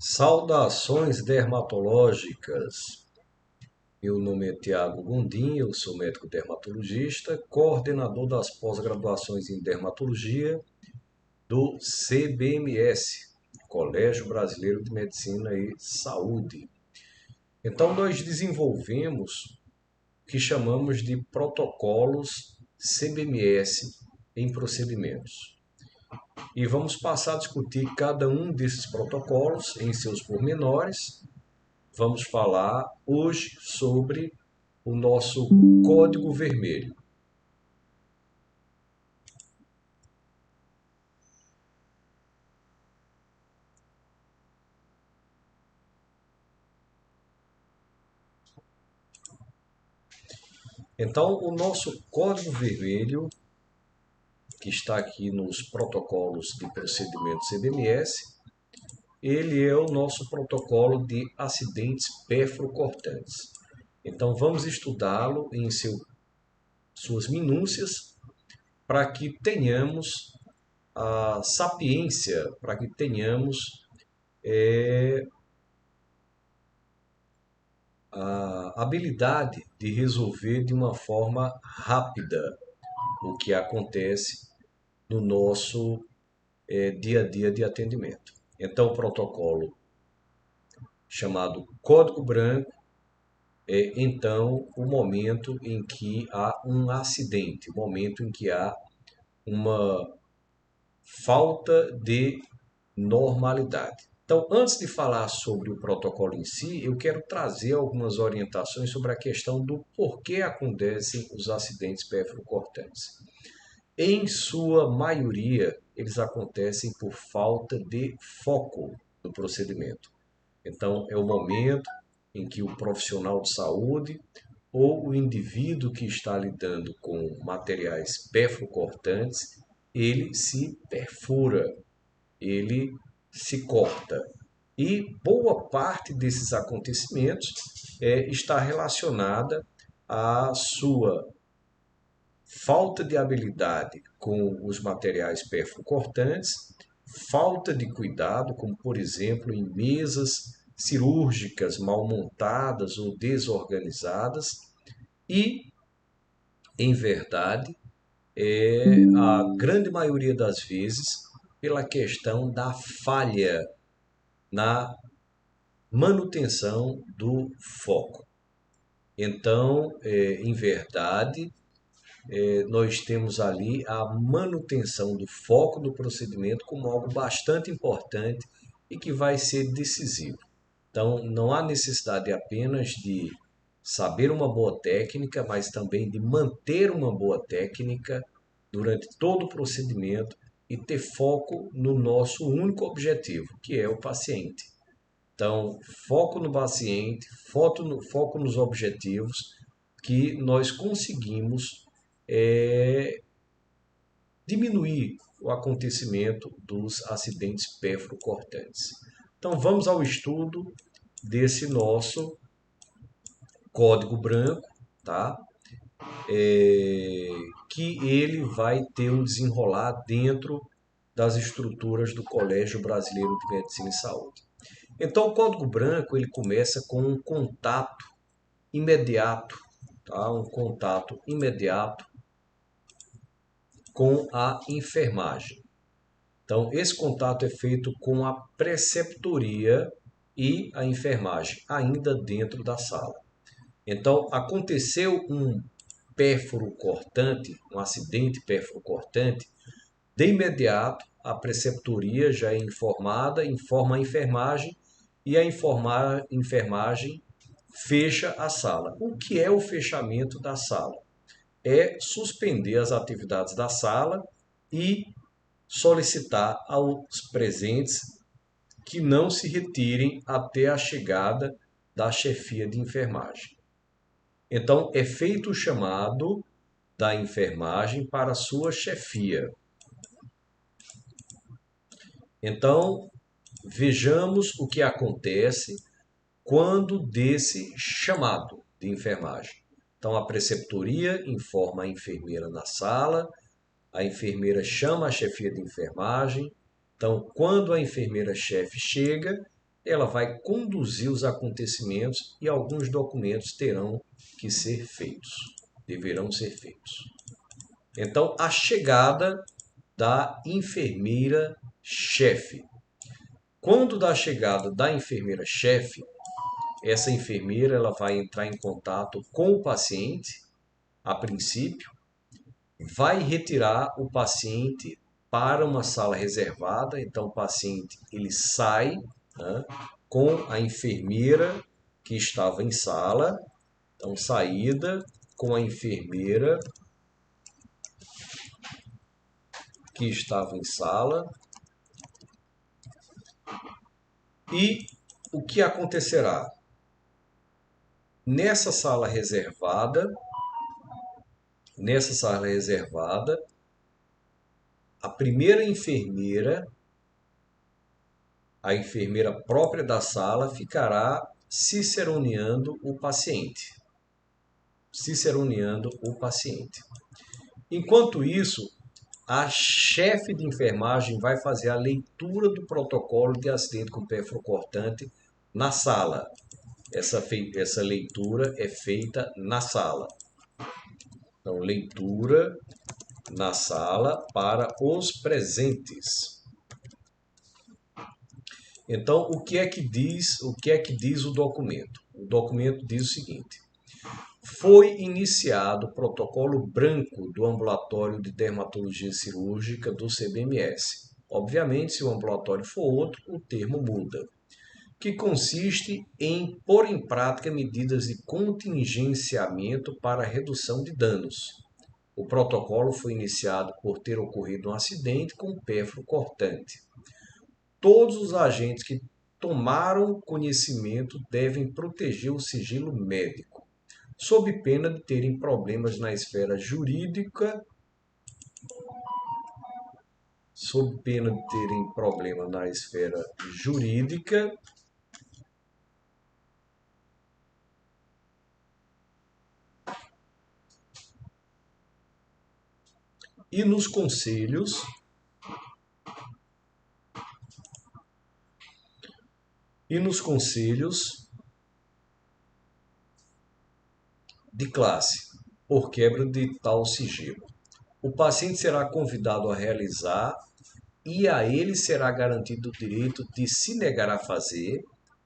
Saudações dermatológicas. Meu nome é Tiago Gondim, eu sou médico dermatologista, coordenador das pós-graduações em dermatologia do CBMS, Colégio Brasileiro de Medicina e Saúde. Então, nós desenvolvemos o que chamamos de protocolos CBMS em procedimentos. E vamos passar a discutir cada um desses protocolos em seus pormenores. Vamos falar hoje sobre o nosso código vermelho. Então, o nosso código vermelho, que está aqui nos protocolos de procedimento CBMS, ele é o nosso protocolo de acidentes perfluorocortantes. Então, vamos estudá-lo em suas minúcias para que tenhamos a sapiência, para que tenhamos a habilidade de resolver de uma forma rápida o que acontece no nosso dia a dia de atendimento. Então, o protocolo chamado Código Branco é, então, o momento em que há um acidente, o momento em que há uma falta de normalidade. Então, antes de falar sobre o protocolo em si, eu quero trazer algumas orientações sobre a questão do porquê acontecem os acidentes perfluorocortantes. Em sua maioria, eles acontecem por falta de foco no procedimento. Então, é o momento em que o profissional de saúde ou o indivíduo que está lidando com materiais perfluorocortantes, ele se perfura, ele se corta. E boa parte desses acontecimentos está relacionada à sua falta de habilidade com os materiais perfluorocortantes, falta de cuidado, como por exemplo em mesas cirúrgicas mal montadas ou desorganizadas, e, em verdade, a grande maioria das vezes, pela questão da falha na manutenção do foco. Então, em verdade, nós temos ali a manutenção do foco do procedimento como algo bastante importante e que vai ser decisivo. Então, não há necessidade apenas de saber uma boa técnica, mas também de manter uma boa técnica durante todo o procedimento e ter foco no nosso único objetivo, que é o paciente. Então, foco no paciente, foco nos objetivos, que nós conseguimos diminuir o acontecimento dos acidentes perfluorocortantes. Então, vamos ao estudo desse nosso código branco, tá? Que ele vai ter um desenrolar dentro das estruturas do Colégio Brasileiro de Medicina e Saúde. Então, o código branco ele começa com um contato imediato, tá? Um contato imediato com a enfermagem. Então, esse contato é feito com a preceptoria e a enfermagem, ainda dentro da sala. Então, aconteceu um pérfuro cortante, um acidente pérfuro cortante, de imediato a preceptoria já é informada, informa a enfermagem e a enfermagem fecha a sala. O que é o fechamento da sala? É suspender as atividades da sala e solicitar aos presentes que não se retirem até a chegada da chefia de enfermagem. Então, é feito o chamado da enfermagem para a sua chefia. Então, vejamos o que acontece quando desse chamado de enfermagem. Então, a preceptoria informa a enfermeira na sala, a enfermeira chama a chefia de enfermagem. Então, quando a enfermeira-chefe chega, ela vai conduzir os acontecimentos e alguns documentos terão que ser feitos, deverão ser feitos. Então, a chegada da enfermeira-chefe. Quando da chegada da enfermeira-chefe, essa enfermeira ela vai entrar em contato com o paciente, a princípio, vai retirar o paciente para uma sala reservada. Então, o paciente ele sai, né, com a enfermeira que estava em sala. Então, saída com a enfermeira que estava em sala. E o que acontecerá? Nessa sala reservada, a primeira enfermeira, a enfermeira própria da sala, ficará ciceroneando o paciente. Enquanto isso, a chefe de enfermagem vai fazer a leitura do protocolo de acidente com pérfuro cortante na sala. Essa leitura é feita na sala. Então, leitura na sala para os presentes. Então, o que é que diz o documento? O documento diz o seguinte: foi iniciado o protocolo branco do ambulatório de dermatologia cirúrgica do CBMS. Obviamente, se o ambulatório for outro, o termo muda. Que consiste em pôr em prática medidas de contingenciamento para redução de danos. O protocolo foi iniciado por ter ocorrido um acidente com pérfuro cortante. Todos os agentes que tomaram conhecimento devem proteger o sigilo médico, sob pena de terem problemas na esfera jurídica, e nos conselhos de classe, por quebra de tal sigilo. O paciente será convidado a realizar e a ele será garantido o direito de se negar a fazer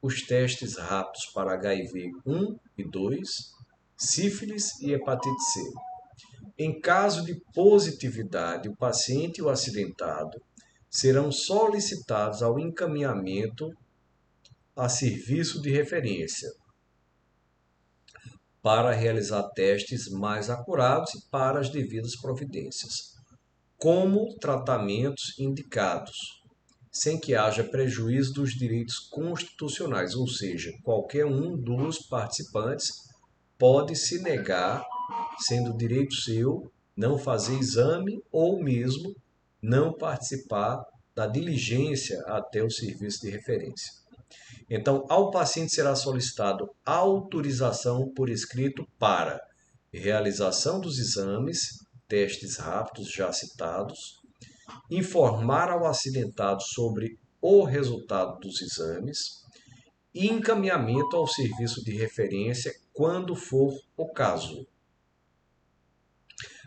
os testes rápidos para HIV 1 e 2, sífilis e hepatite C. Em caso de positividade, o paciente e o acidentado serão solicitados ao encaminhamento a serviço de referência para realizar testes mais acurados e para as devidas providências, como tratamentos indicados, sem que haja prejuízo dos direitos constitucionais, ou seja, qualquer um dos participantes pode se negar, sendo direito seu, não fazer exame ou mesmo não participar da diligência até o serviço de referência. Então, ao paciente será solicitado autorização por escrito para realização dos exames, testes rápidos já citados, informar ao acidentado sobre o resultado dos exames e encaminhamento ao serviço de referência quando for o caso.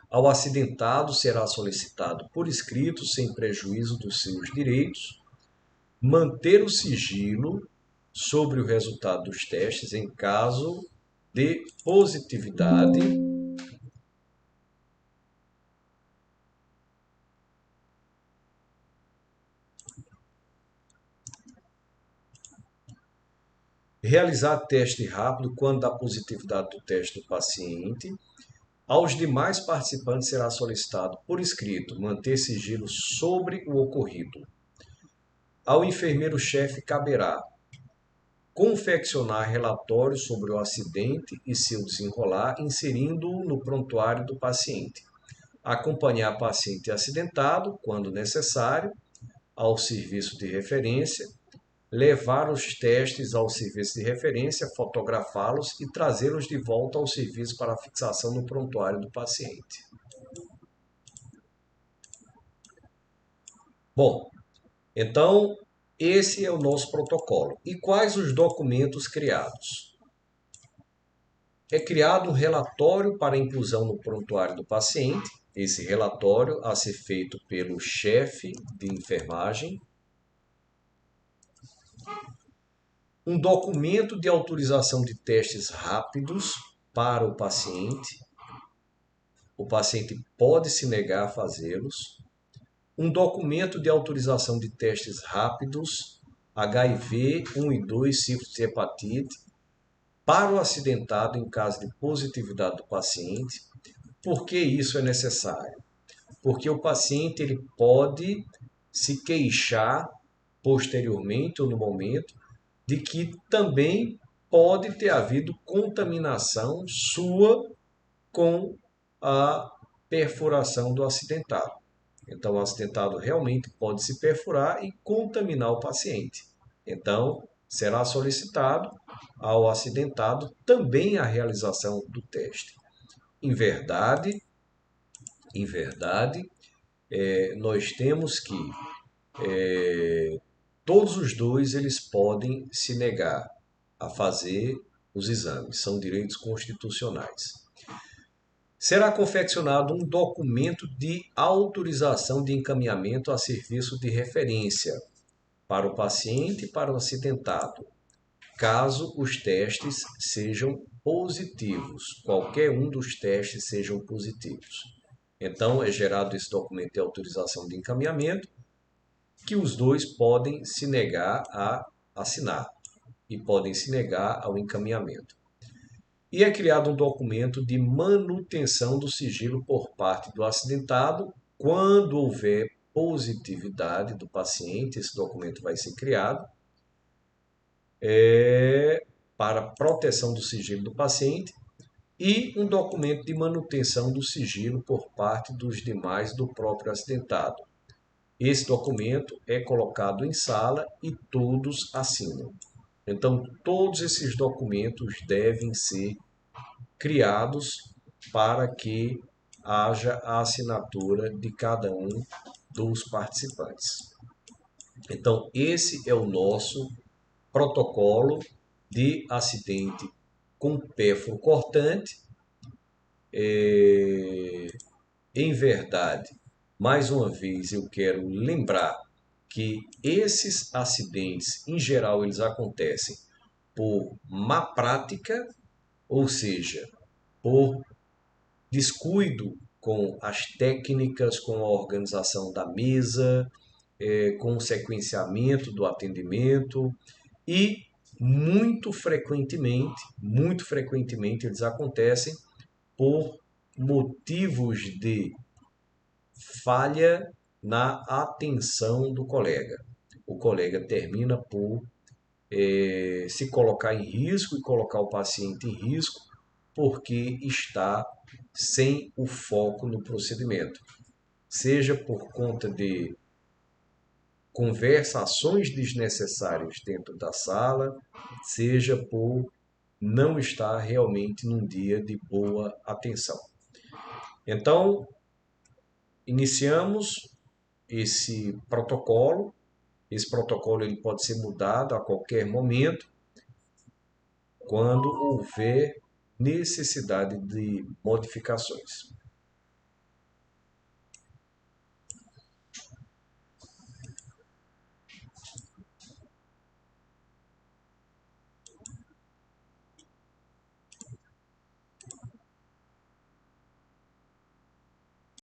Ao acidentado será solicitado por escrito, sem prejuízo dos seus direitos, manter o sigilo sobre o resultado dos testes em caso de positividade realizar teste rápido quando da positividade do teste do paciente. Aos demais participantes será solicitado por escrito manter sigilo sobre o ocorrido. Ao enfermeiro-chefe caberá confeccionar relatórios sobre o acidente e seu desenrolar, inserindo-o no prontuário do paciente. Acompanhar paciente acidentado, quando necessário, ao serviço de referência, levar os testes ao serviço de referência, fotografá-los e trazê-los de volta ao serviço para fixação no prontuário do paciente. Bom, então esse é o nosso protocolo. E quais os documentos criados? É criado um relatório para inclusão no prontuário do paciente. Esse relatório a ser feito pelo chefe de enfermagem. Um documento de autorização de testes rápidos para o paciente. O paciente pode se negar a fazê-los. Um documento de autorização de testes rápidos, HIV 1 e 2, sífilis e hepatite, para o acidentado em caso de positividade do paciente. Por que isso é necessário? Porque o paciente ele pode se queixar posteriormente ou no momento de que também pode ter havido contaminação sua com a perfuração do acidentado. Então, o acidentado realmente pode se perfurar e contaminar o paciente. Então, será solicitado ao acidentado também a realização do teste. Em verdade, nós temos que todos os dois eles podem se negar a fazer os exames, são direitos constitucionais. Será confeccionado um documento de autorização de encaminhamento a serviço de referência para o paciente e para o acidentado, caso os testes sejam positivos, qualquer um dos testes sejam positivos. Então, é gerado esse documento de autorização de encaminhamento, que os dois podem se negar a assinar e podem se negar ao encaminhamento. E é criado um documento de manutenção do sigilo por parte do acidentado. Quando houver positividade do paciente, esse documento vai ser criado para proteção do sigilo do paciente e um documento de manutenção do sigilo por parte dos demais do próprio acidentado. Esse documento é colocado em sala e todos assinam. Então, todos esses documentos devem ser criados para que haja a assinatura de cada um dos participantes. Então, esse é o nosso protocolo de acidente com pérfuro cortante. Em verdade, mais uma vez eu quero lembrar que esses acidentes, em geral, eles acontecem por má prática, ou seja, por descuido com as técnicas, com a organização da mesa, com o sequenciamento do atendimento e muito frequentemente eles acontecem por motivos de falha na atenção do colega. O colega termina por se colocar em risco e colocar o paciente em risco porque está sem o foco no procedimento, seja por conta de conversações desnecessárias dentro da sala, seja por não estar realmente num dia de boa atenção. Então, iniciamos esse protocolo. Esse protocolo ele pode ser mudado a qualquer momento, quando houver necessidade de modificações.